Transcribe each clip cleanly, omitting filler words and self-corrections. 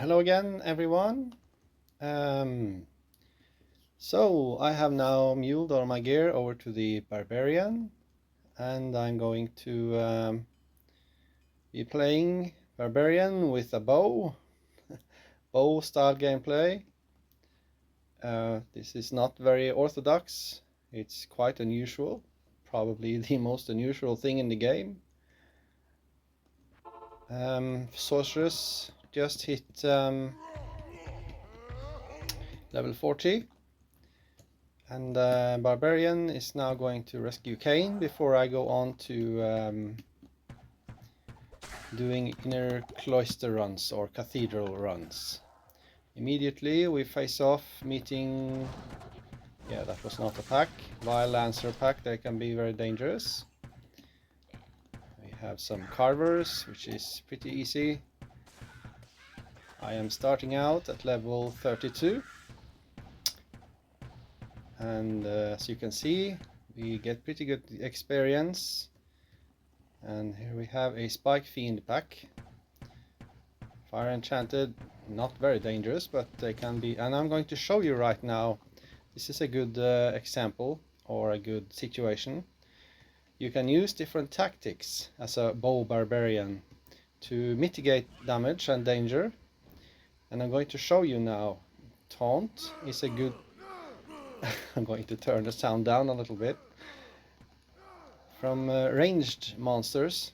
Hello again, everyone. Um, so I have now muled all my gear over to the Barbarian, and I'm going to be playing Barbarian with a bow, bow style gameplay. This is not very orthodox. It's quite unusual, probably the most unusual thing in the game. Sorceress just hit level 40. And Barbarian is now going to rescue Cain before I go on to doing inner cloister runs or cathedral runs. Immediately we face off meeting... Yeah, that was not a pack. Vile Lancer pack, they can be very dangerous. We have some carvers, which is pretty easy. I am starting out at level 32. And as you can see, we get pretty good experience. And here we have a Spike Fiend pack. Fire Enchanted, not very dangerous, but they can be. And I'm going to show you right now. This is a good example or a good situation. You can use different tactics as a bow barbarian to mitigate damage and danger. And I'm going to show you now. Taunt is a good... I'm going to turn the sound down a little bit. From ranged monsters,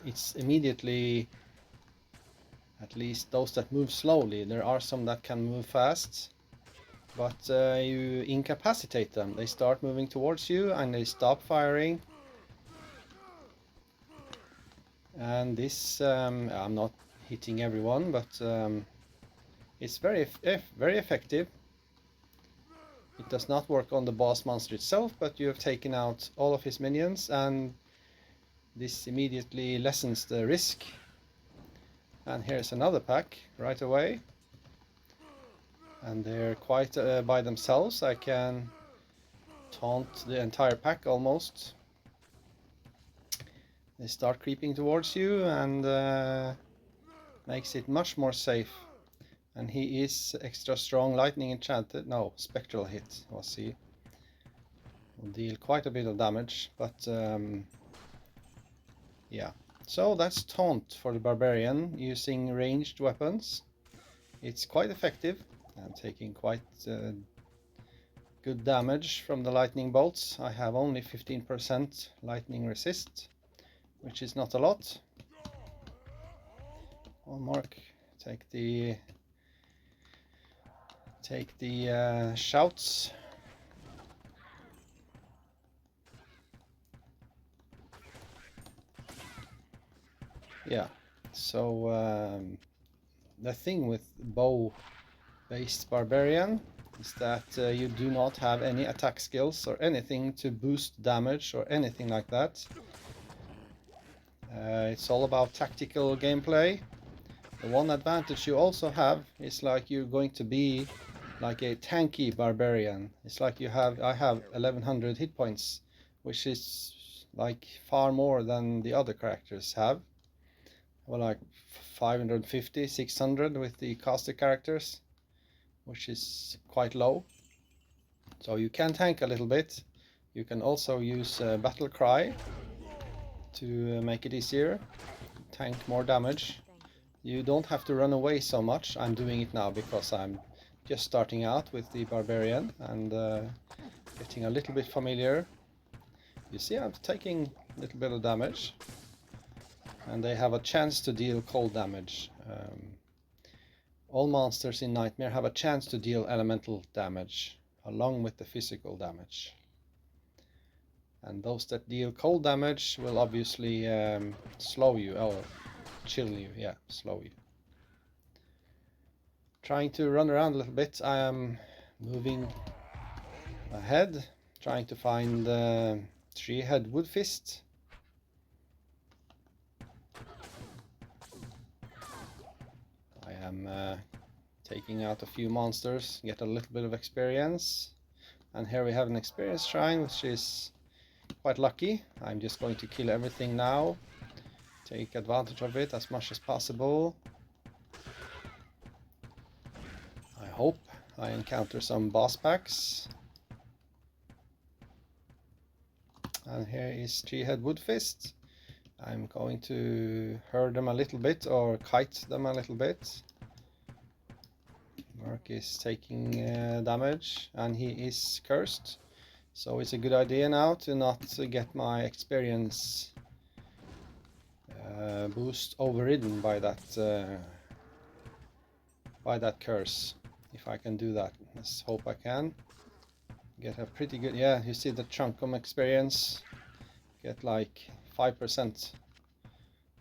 it's immediately, at least those that move slowly. There are some that can move fast, but you incapacitate them. They start moving towards you and they stop firing. And this, I'm not hitting everyone, but it's very effective. It does not work on the boss monster itself, but you have taken out all of his minions, and this immediately lessens the risk. And here's another pack right away. And they're quite by themselves. I can taunt the entire pack almost. They start creeping towards you and makes it much more safe. And he is extra strong. Lightning enchanted. No, spectral hit was he. Will deal quite a bit of damage, but yeah. So that's taunt for the barbarian using ranged weapons. It's quite effective. I'm taking quite good damage from the lightning bolts. I have only 15% lightning resist, which is not a lot. One mark. Take the shouts. Yeah, so the thing with bow-based barbarian is that you do not have any attack skills or anything to boost damage or anything like that. It's all about tactical gameplay. The one advantage you also have is like you're going to be like a tanky barbarian. It's like I have 1100 hit points, which is like far more than the other characters have. Well, like 550, 600 with the caster characters, which is quite low. So you can tank a little bit. You can also use Battle Cry to make it easier, tank more damage. You don't have to run away so much. I'm doing it now because I'm just starting out with the barbarian and getting a little bit familiar. You see, I'm taking a little bit of damage, and they have a chance to deal cold damage. All monsters in Nightmare have a chance to deal elemental damage along with the physical damage. And those that deal cold damage will obviously slow you, or chill you, yeah, slow you. Trying to run around a little bit. I am moving ahead, trying to find the three-head wood fist. I am taking out a few monsters, get a little bit of experience. And here we have an experience shrine, which is quite lucky. I'm just going to kill everything now, take advantage of it as much as possible. hope I encounter some boss packs. And here is Three-Head Woodfist. I'm going to herd them a little bit, or kite them a little bit. Merc is taking damage, and he is cursed. So it's a good idea now to not get my experience boost overridden by that curse. If I can do that, let's hope I can. Get a pretty good, yeah, you see the Chunkum experience. Get like 5%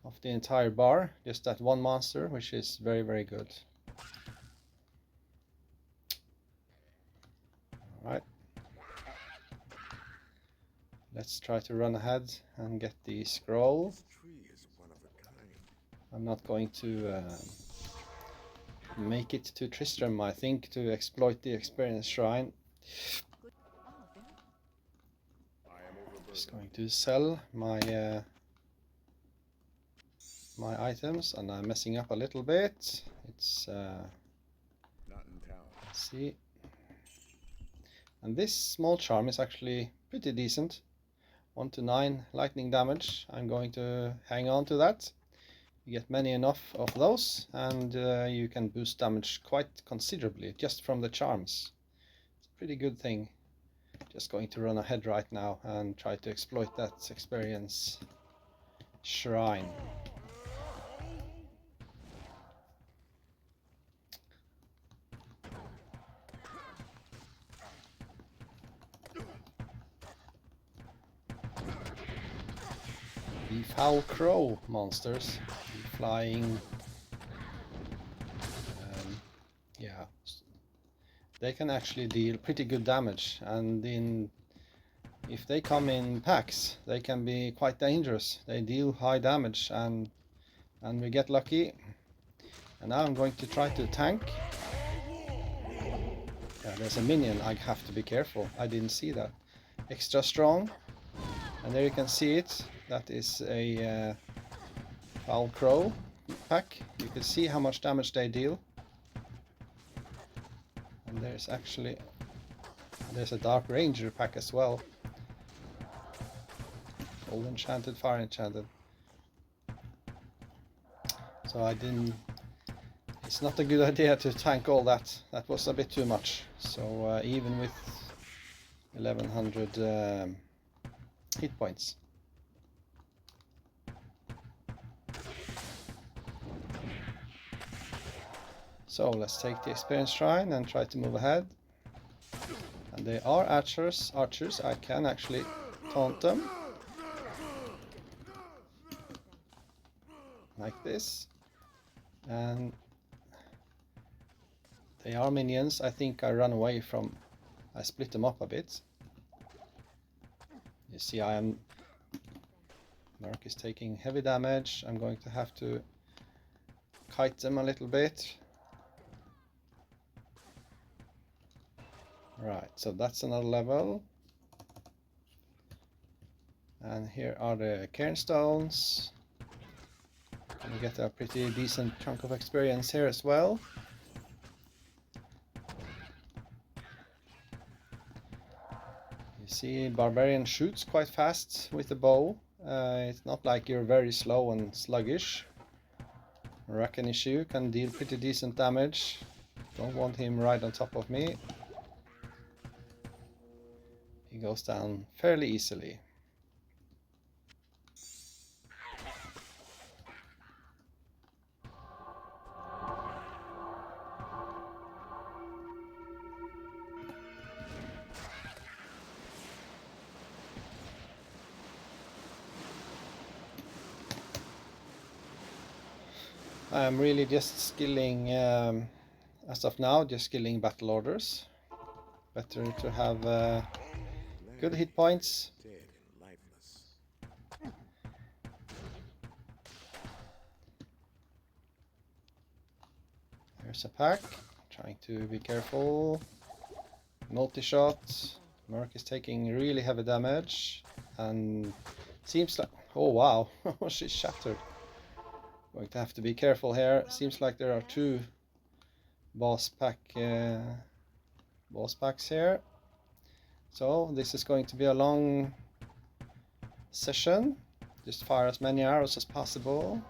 of the entire bar, just that one monster, which is very, very good. Alright. Let's try to run ahead and get the scroll. I'm not going to make it to Tristram, I think, to exploit the experience shrine. Just going to sell my my items, and I'm messing up a little bit. It's let's see. And this small charm is actually pretty decent. 1 to 9 lightning damage. I'm going to hang on to that. You get many enough of those, and you can boost damage quite considerably just from the charms. It's a pretty good thing. Just going to run ahead right now and try to exploit that experience shrine. The Foul Crow monsters, the flying, yeah, they can actually deal pretty good damage, and if they come in packs, they can be quite dangerous. They deal high damage, and we get lucky. And now I'm going to try to tank. Yeah, there's a minion. I have to be careful. I didn't see that. Extra strong, and there you can see it. That is a Foul Crow pack. You can see how much damage they deal. And there's a Dark Ranger pack as well. Old Enchanted, Fire Enchanted. So it's not a good idea to tank all that. That was a bit too much. So even with 1100 hit points. So let's take the experience shrine and try to move ahead. And they are archers. I can actually taunt them. Like this. And they are minions. I think I run away from... I split them up a bit. You see Merc is taking heavy damage. I'm going to have to kite them a little bit. Right, so that's another level. And here are the cairnstones. And we get a pretty decent chunk of experience here as well. You see, Barbarian shoots quite fast with the bow. It's not like you're very slow and sluggish. Rakenishu can deal pretty decent damage. Don't want him right on top of me. He goes down fairly easily. I'm really just skilling, as of now, just skilling battle orders. Better to have good hit points. There's a pack. Trying to be careful. Multi-shot. Merc is taking really heavy damage. And seems like... Oh wow, she's shattered. Going to have to be careful here. Seems like there are two boss packs here. So this is going to be a long session. Just fire as many arrows as possible.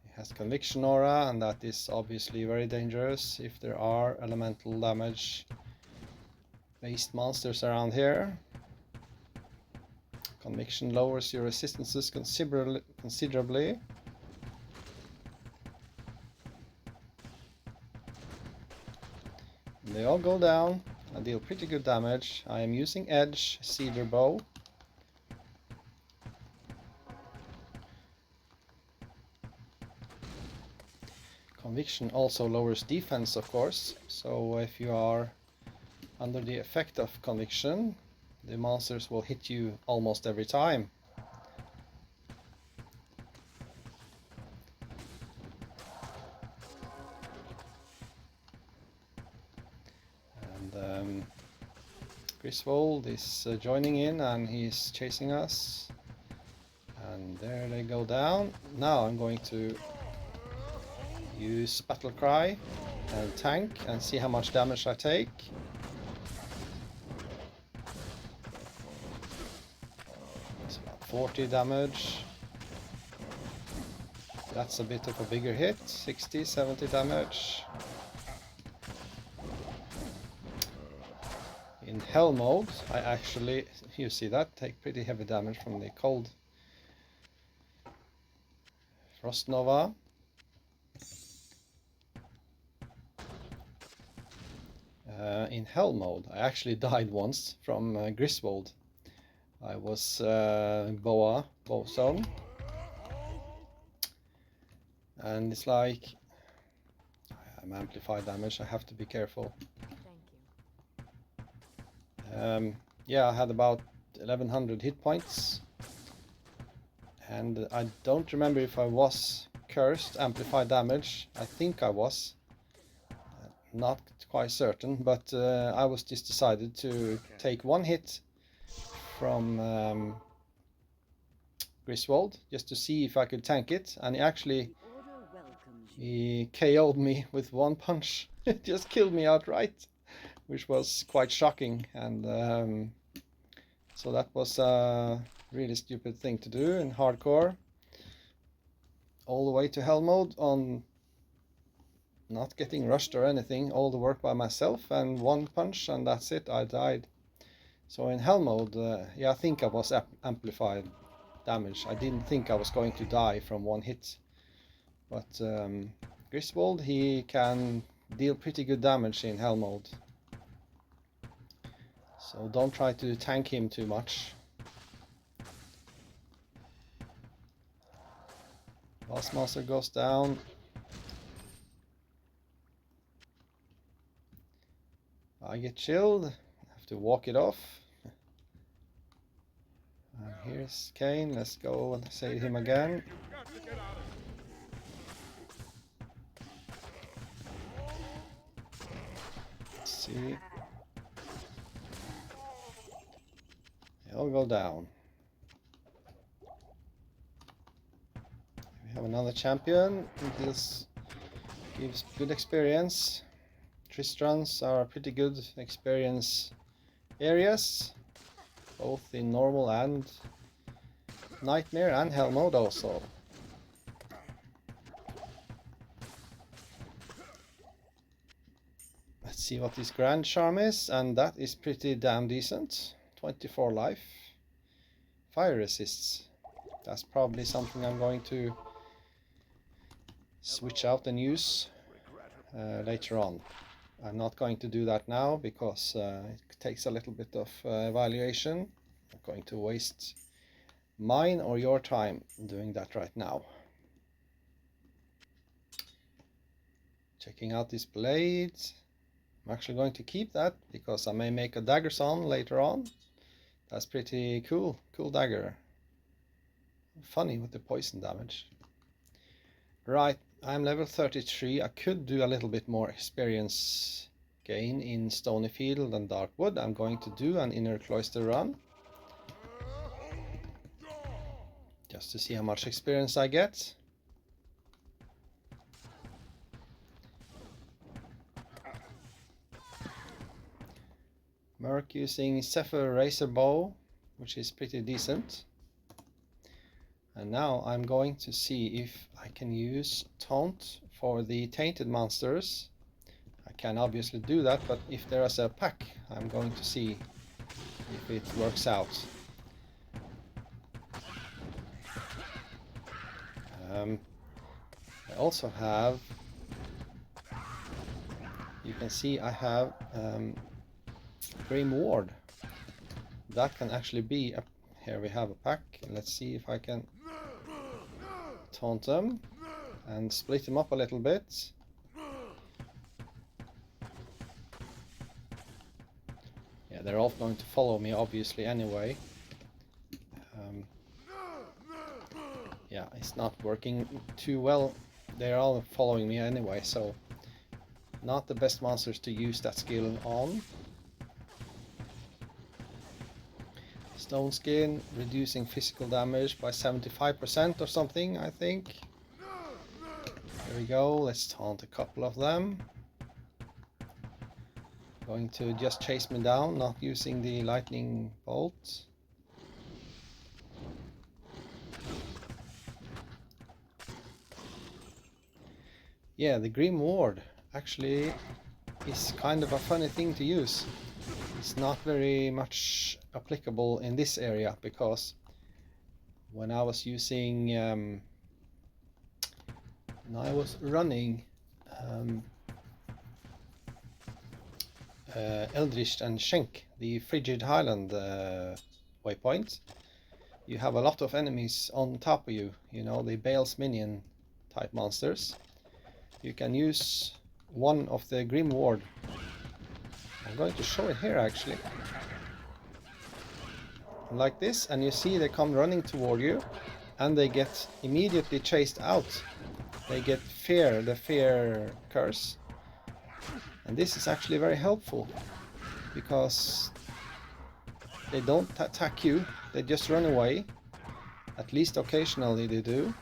It has conviction aura, and that is obviously very dangerous if there are elemental damage based monsters around here. Conviction lowers your resistances considerably. They all go down and deal pretty good damage. I am using Edge Cedar Bow. Conviction also lowers defense, of course, so if you are under the effect of conviction, the monsters will hit you almost every time. And Griswold is joining in and he's chasing us. And there they go down. Now I'm going to use Battle Cry and tank and see how much damage I take. It's about 40 damage. That's a bit of a bigger hit, 60, 70 damage. In hell mode, I actually, you see that, take pretty heavy damage from the cold Frost Nova. In hell mode, I actually died once from Griswold. I was bow zone, and it's like I'm amplified damage. I have to be careful. Yeah, I had about 1100 hit points, and I don't remember if I was cursed amplified damage. I think I was. Not quite certain, but I was just decided to take one hit from Griswold just to see if I could tank it, and he KO'd me with one punch. It just killed me outright, which was quite shocking, and so that was a really stupid thing to do in hardcore. All the way to hell mode on not getting rushed or anything, all the work by myself, and one punch and that's it, I died. So in hell mode, yeah, I think I was amplified damage. I didn't think I was going to die from one hit. But Griswold, he can deal pretty good damage in hell mode. So don't try to tank him too much. Boss monster goes down. I get chilled, have to walk it off. And here's Kane, let's go and save him again. Let's see. They all go down. We have another champion. This gives good experience. Tristrans are pretty good experience areas, both in normal and nightmare and hell mode also. Let's see what this grand charm is, and that is pretty damn decent. 24 life. Fire resists. That's probably something I'm going to switch out and use later on. I'm not going to do that now because it takes a little bit of evaluation. I'm going to waste mine or your time doing that right now. Checking out this blade. I'm actually going to keep that because I may make a dagger song later on. That's pretty cool. Cool dagger. Funny with the poison damage. Right, I'm level 33. I could do a little bit more experience gain in Stonyfield and Darkwood. I'm going to do an inner cloister run, just to see how much experience I get. Merc using Zephyr Razor Bow, which is pretty decent. And now I'm going to see if I can use Taunt for the tainted monsters. I can obviously do that, but if there is a pack, I'm going to see if it works out. I also have, you can see I have Grim Ward. That can actually be, here we have a pack. Let's see if I can taunt them and split them up a little bit. Yeah, they're all going to follow me obviously anyway. Yeah, it's not working too well. They're all following me anyway, so not the best monsters to use that skill on. Stone Skin, reducing physical damage by 75% or something, I think. There we go, let's taunt a couple of them. Going to just chase me down, not using the lightning bolt. Yeah, the Grim Ward actually is kind of a funny thing to use. It's not very much applicable in this area, because when I was using, when I was running Eldritch and Schenk, the Frigid Highland waypoint, you have a lot of enemies on top of you, you know, the Bale's minion type monsters. You can use one of the Grim Ward. I'm going to show it here actually. Like this, and you see they come running toward you and they get immediately chased out. They get fear, the fear curse. And this is actually very helpful, because they don't attack you, they just run away. At least occasionally they do.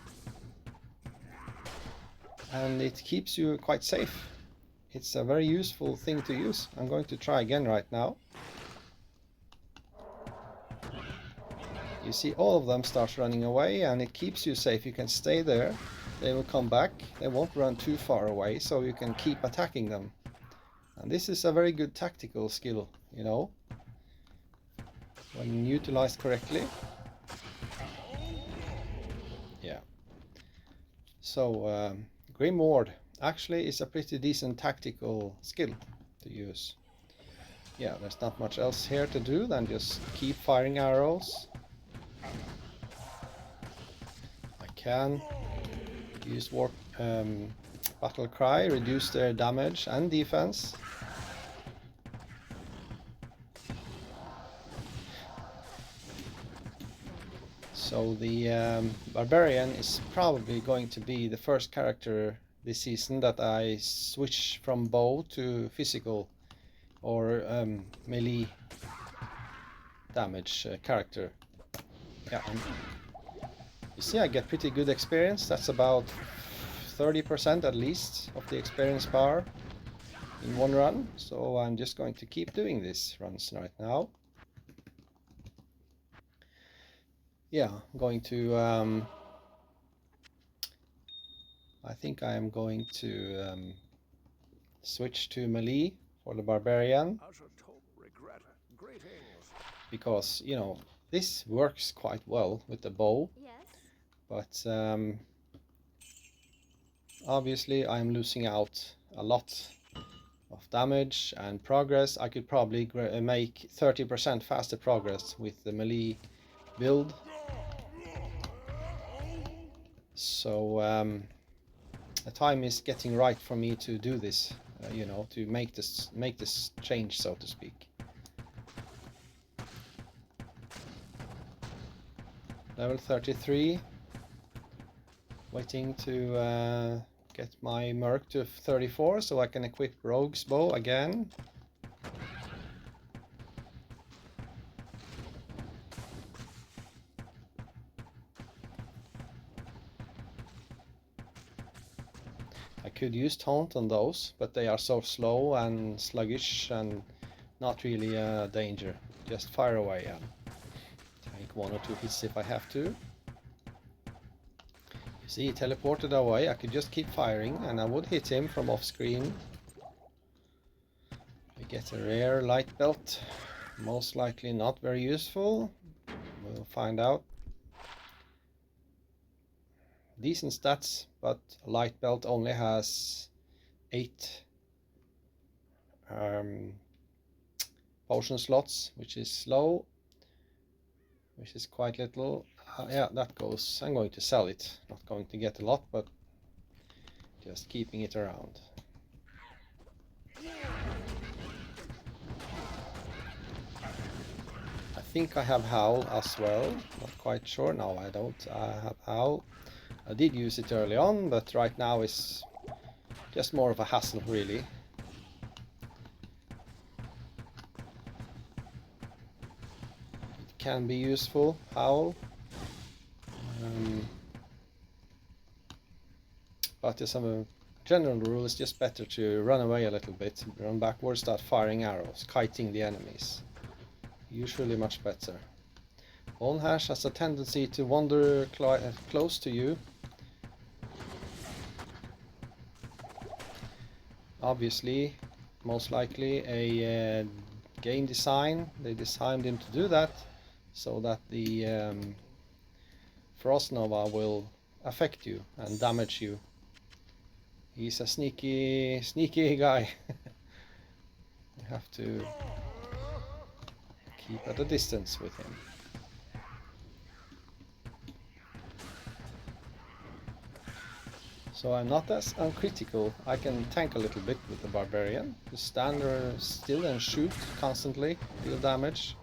And it keeps you quite safe. It's a very useful thing to use. I'm going to try again right now. You see all of them start running away, and it keeps you safe. You can stay there, they will come back, they won't run too far away, so you can keep attacking them. And this is a very good tactical skill, you know, when utilized correctly. Yeah. So Grim Ward actually is a pretty decent tactical skill to use. Yeah, there's not much else here to do than just keep firing arrows. I can use Battle Cry, reduce their damage and defense. So the Barbarian is probably going to be the first character this season that I switch from bow to physical or melee damage character. Yeah, and you see I get pretty good experience. That's about 30% at least of the experience bar in one run. So I'm just going to keep doing these runs right now. Yeah, I'm going to I think I am going to switch to melee for the Barbarian, because, you know, this works quite well with the bow. Yes. But obviously I'm losing out a lot of damage and progress. I could probably make 30% faster progress with the melee build. So the time is getting right for me to do this, you know, to make this change, so to speak. Level 33. Waiting to get my Merc to 34 so I can equip Rogue's Bow again. I could use Taunt on those, but they are so slow and sluggish and not really a danger. Just fire away and take 1 or 2 hits if I have to. You see, he teleported away. I could just keep firing and I would hit him from off screen. We get a rare light belt. Most likely not very useful. We'll find out. Decent stats, but light belt only has 8 potion slots, which is slow, which is quite little. Yeah, that goes. I'm going to sell it. Not going to get a lot, but just keeping it around. I think I have Howl as well. Not quite sure. No, I don't. I have Howl. I did use it early on, but right now it's just more of a hassle, really. It can be useful, Howl. But as a general rule, it's just better to run away a little bit, run backwards, start firing arrows, kiting the enemies. Usually much better. Bone Hash has a tendency to wander close to you. Obviously, most likely a game design. They designed him to do that so that the Frost Nova will affect you and damage you. He's a sneaky guy. You have to keep at a distance with him. So I'm not as uncritical. I can tank a little bit with the Barbarian. Just stand still and shoot constantly, deal damage.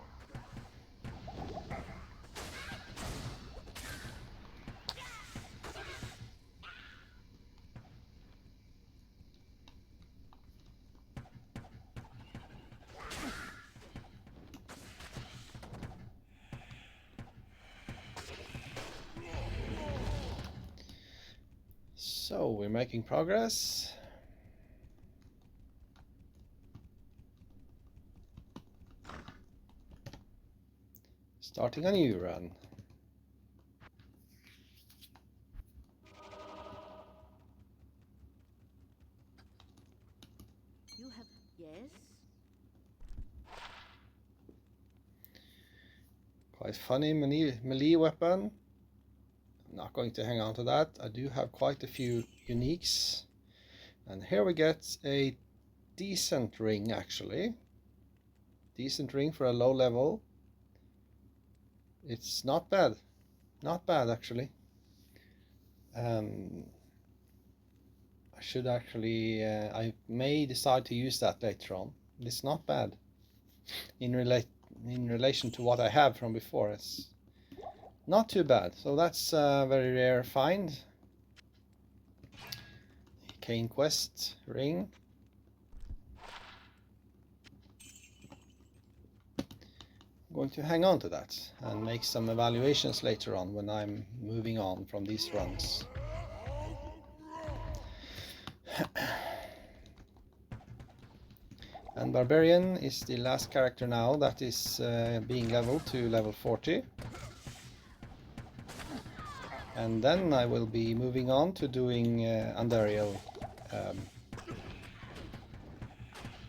So we're making progress. Starting a new run. You have, yes? Quite funny melee weapon. I'm not going to hang on to that. I do have quite a few uniques. And here we get a decent ring, actually. Decent ring for a low level. It's not bad. Not bad, actually. I should actually... I may decide to use that later on. It's not bad. In relation to what I have from before, it's not too bad. So that's a very rare find. Cane Quest ring. I'm going to hang on to that and make some evaluations later on when I'm moving on from these runs. And Barbarian is the last character now that is being leveled to level 40. And then I will be moving on to doing Andariel,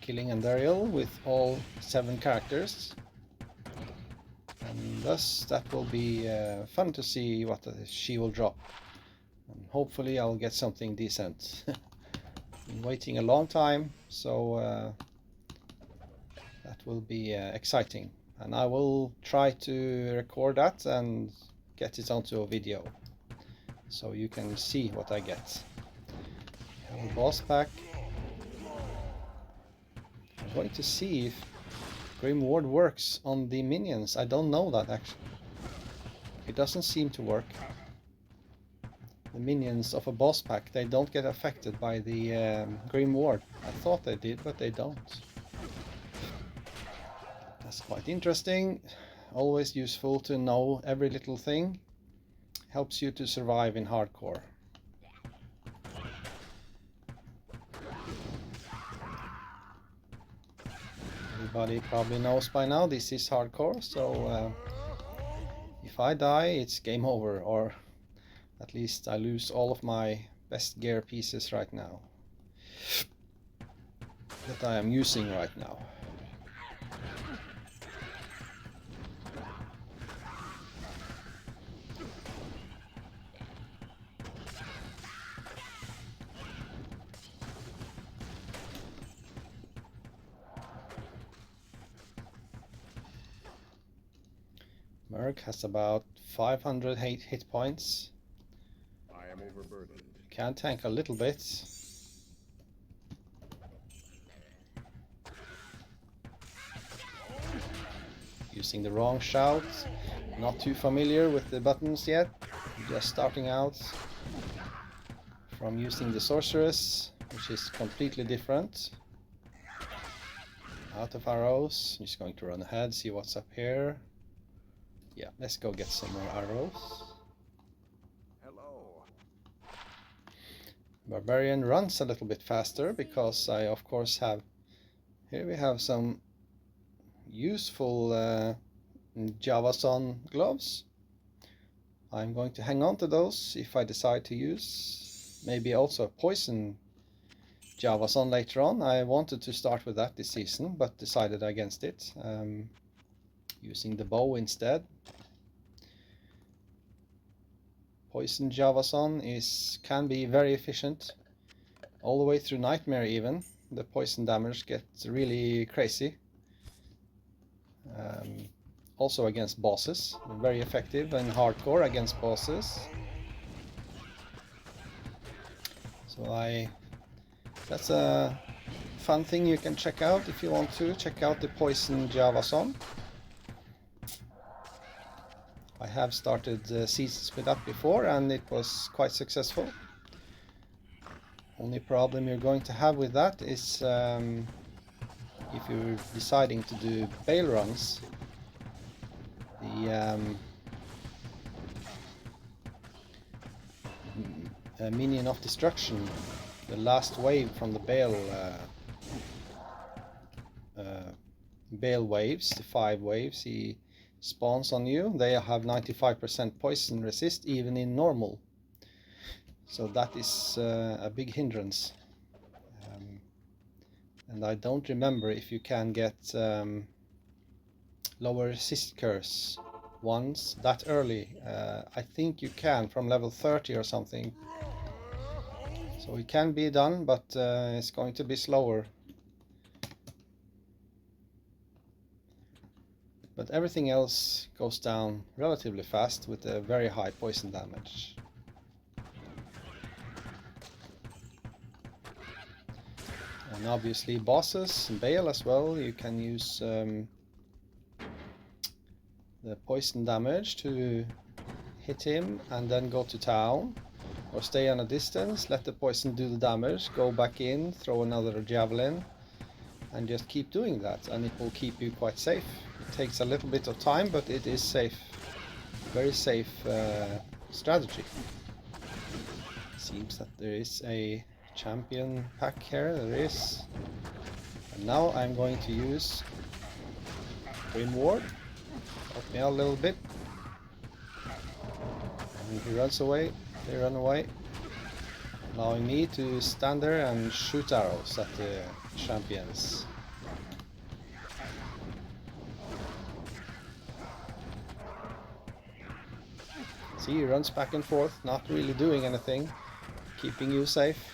killing Andariel with all 7 characters. And thus that will be fun to see what she will drop. And hopefully I'll get something decent. Been waiting a long time, so that will be exciting. And I will try to record that and get it onto a video, so you can see what I get. We have a boss pack. I'm going to see if Grim Ward works on the minions. I don't know that, actually. It doesn't seem to work. The minions of a boss pack, they don't get affected by the Grim Ward. I thought they did, but they don't. That's quite interesting. Always useful to know every little thing. Helps you to survive in hardcore. Everybody probably knows by now this is hardcore, so if I die it's game over, or at least I lose all of my best gear pieces right now that I am using right now. Merc has about 500 hit points. I am overburdened. Can tank a little bit. Using the wrong shout. Not too familiar with the buttons yet. Just starting out from using the sorceress, which is completely different. Out of arrows. Just going to run ahead, see what's up here. Yeah, let's go get some more arrows. Hello. Barbarian runs a little bit faster because I of course have... Here we have some useful Javason gloves. I'm going to hang on to those if I decide to use maybe also a poison Javason later on. I wanted to start with that this season but decided against it, using the bow instead. Poison Javason can be very efficient all the way through Nightmare even. The poison damage gets really crazy. Also against bosses, very effective and hardcore against bosses. So that's a fun thing you can check out if you want to check out the Poison Javason. I have started seasons with that before and it was quite successful. Only problem you're going to have with that is if you're deciding to do bail runs, the minion of destruction, the last wave from the Bale waves, the 5 waves he spawns on you, they have 95% poison resist even in normal. So that is a big hindrance. And I don't remember if you can get lower resist curse ones that early. I think you can from level 30 or something. So it can be done, but it's going to be slower. But everything else goes down relatively fast with a very high poison damage. And obviously bosses, Bale as well, you can use the poison damage to hit him and then go to town. Or stay on a distance, let the poison do the damage, go back in, throw another javelin, and just keep doing that, and it will keep you quite safe. It takes a little bit of time, but it is safe. Very safe strategy. Seems that there is a champion pack here, there is. And now I'm going to use Grim Ward. Help me out a little bit. And he runs away. They run away, allowing me to stand there and shoot arrows at the champions. See, he runs back and forth, not really doing anything, keeping you safe.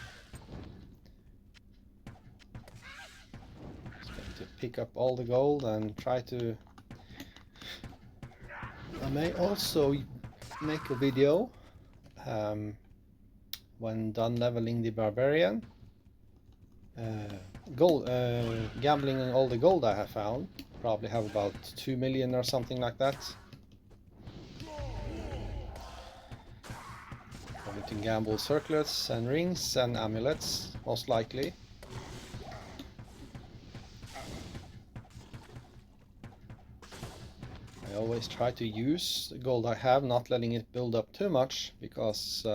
Just going to pick up all the gold and try to... I may also make a video when done leveling the barbarian, gambling on all the gold I have found. Probably have about 2 million or something like that. Going to gamble circlets and rings and amulets, most likely. I always try to use the gold I have, not letting it build up too much, because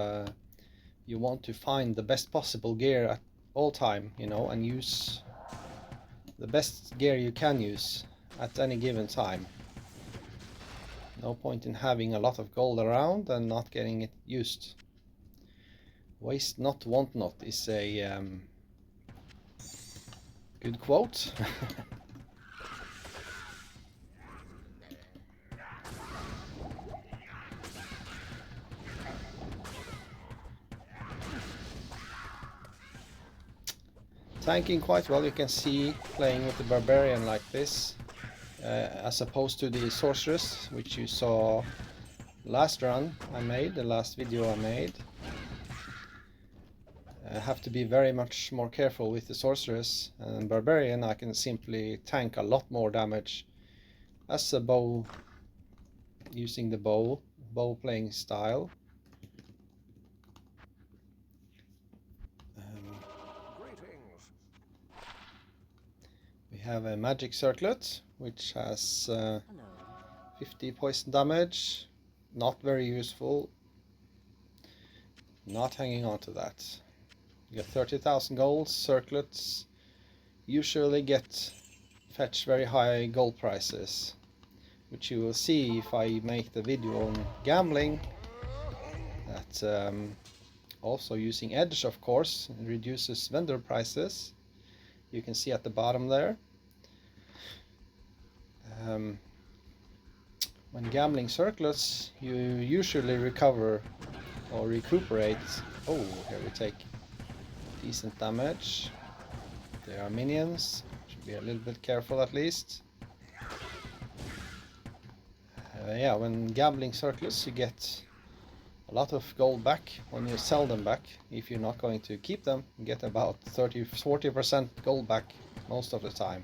you want to find the best possible gear at all time, you know, and use the best gear you can use at any given time. No point in having a lot of gold around and not getting it used. Waste not, want not is a good quote. Tanking quite well, you can see, playing with the barbarian like this, as opposed to the sorceress, which you saw last run I made, the last video I made. I have to be very much more careful with the sorceress, and barbarian I can simply tank a lot more damage as a bow, using the bow playing style. We have a magic circlet which has 50 poison damage, not very useful, not hanging on to that. You get 30,000 gold. Circlets usually fetch very high gold prices, which you will see if I make the video on gambling, that also using edge, of course, reduces vendor prices. You can see at the bottom there. When gambling circlets, you usually recover or recuperate. Oh, here we take decent damage. There are minions, should be a little bit careful at least. Yeah, when gambling circles you get a lot of gold back when you sell them back. If you're not going to keep them, you get about 30-40% gold back most of the time.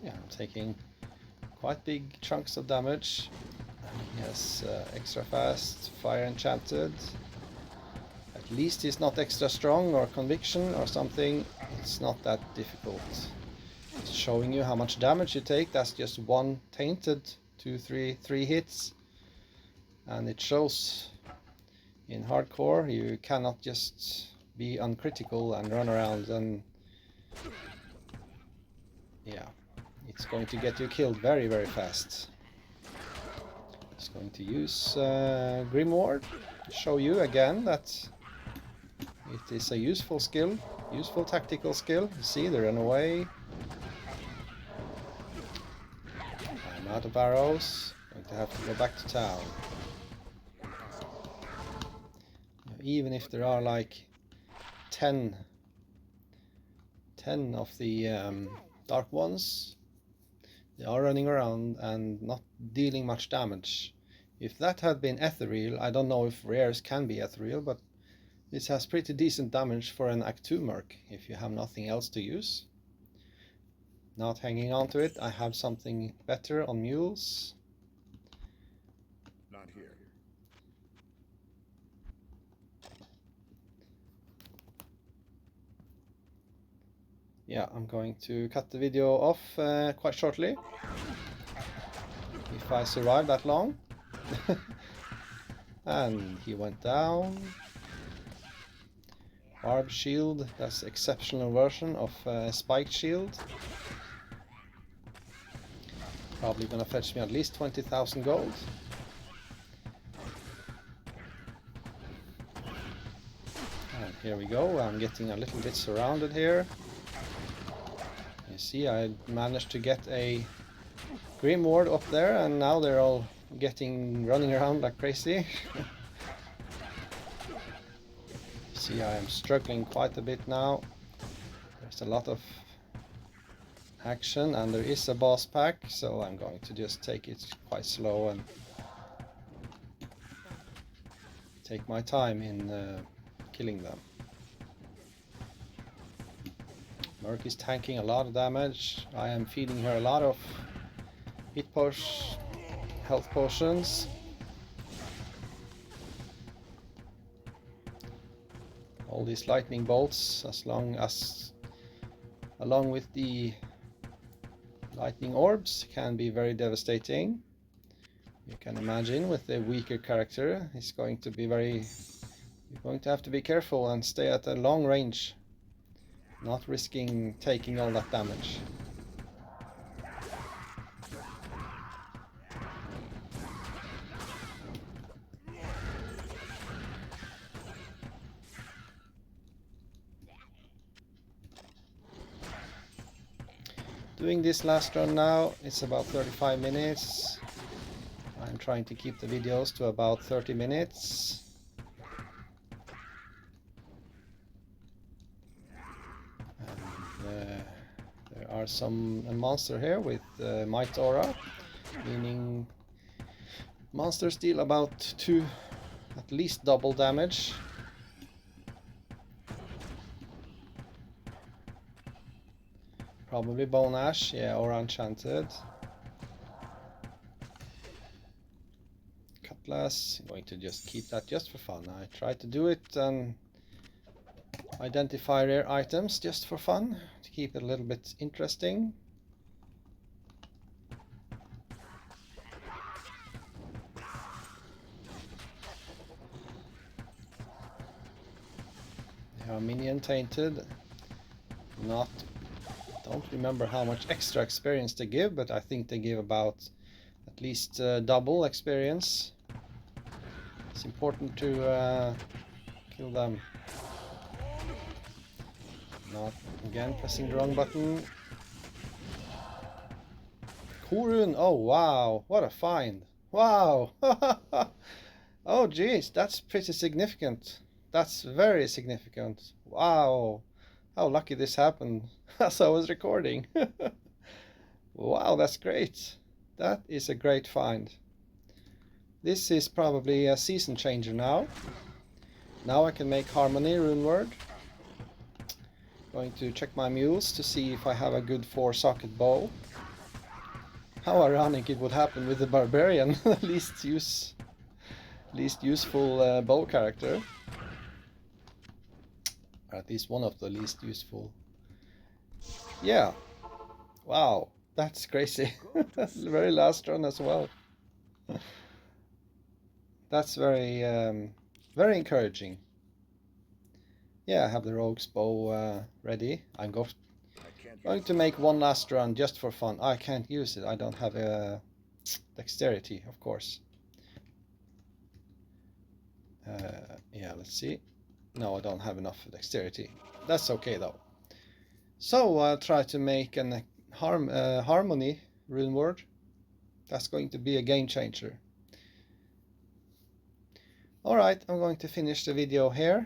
Yeah, I'm taking quite big chunks of damage. Yes, extra fast, fire enchanted. At least he's not extra strong or conviction or something. It's not that difficult. It's showing you how much damage you take. That's just one tainted, three hits. And it shows in hardcore you cannot just be uncritical and run around and yeah, it's going to get you killed very, very fast. It's going to use Grimoire to show you again that it is a useful skill, useful tactical skill. You see, they run away. I'm out of arrows. Going to have to go back to town. Even if there are like 10 of the dark ones, they are running around and not dealing much damage. If that had been ethereal, I don't know if rares can be ethereal, but this has pretty decent damage for an Act 2 merc if you have nothing else to use. Not hanging on to it, I have something better on mules. Not here. Yeah, I'm going to cut the video off quite shortly. If I survive that long. And he went down. Barb shield, that's exceptional version of spiked shield. Probably gonna fetch me at least 20,000 gold. And here we go, I'm getting a little bit surrounded here. You see, I managed to get a Grim Ward up there, and now they're all running around like crazy. See, I am struggling quite a bit now. There's a lot of action, and there is a boss pack, so I'm going to just take it quite slow and take my time in killing them. Merc is tanking a lot of damage. I am feeding her a lot of health potions. All these lightning bolts, along with the lightning orbs, can be very devastating. You can imagine with the weaker character, it's going to be very... You're going to have to be careful and stay at a long range, not risking taking all that damage. Doing this last run now, it's about 35 minutes. I'm trying to keep the videos to about 30 minutes. And, there are some a monster here with Might Aura, meaning monsters deal about at least double damage. Probably Bone Ash, yeah, or Enchanted. Cutlass, I'm going to just keep that just for fun. I try to do it and identify rare items just for fun, to keep it a little bit interesting. Yeah, Minion Tainted. Don't remember how much extra experience they give, but I think they give about at least double experience. It's important to kill them. Not again pressing the wrong button. Kurun, oh wow, what a find. Wow. Oh geez, that's pretty significant. That's very significant. Wow. How lucky this happened as I was recording. Wow, that's great. That is a great find. This is probably a season changer now. Now I can make Harmony rune word. Going to check my mules to see if I have a good 4-socket bow. How ironic it would happen with the Barbarian, least useful bow character. Or at least one of the least useful. Yeah. Wow, that's crazy. Very last run as well. That's very very encouraging. Yeah, I have the rogue's bow ready. I'm going to make one last run just for fun. I can't use it. I don't have a dexterity, of course. Yeah, let's see. No, I don't have enough dexterity. That's okay though. So I'll try to make an harmony rune word. That's going to be a game changer. Alright, I'm going to finish the video here.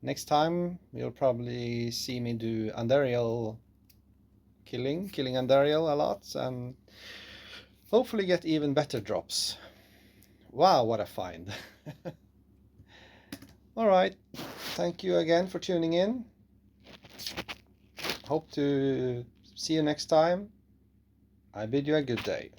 Next time you'll probably see me do Andariel killing Andariel a lot, and hopefully get even better drops. Wow, what a find. Alright, thank you again for tuning in. Hope to see you next time. I bid you a good day.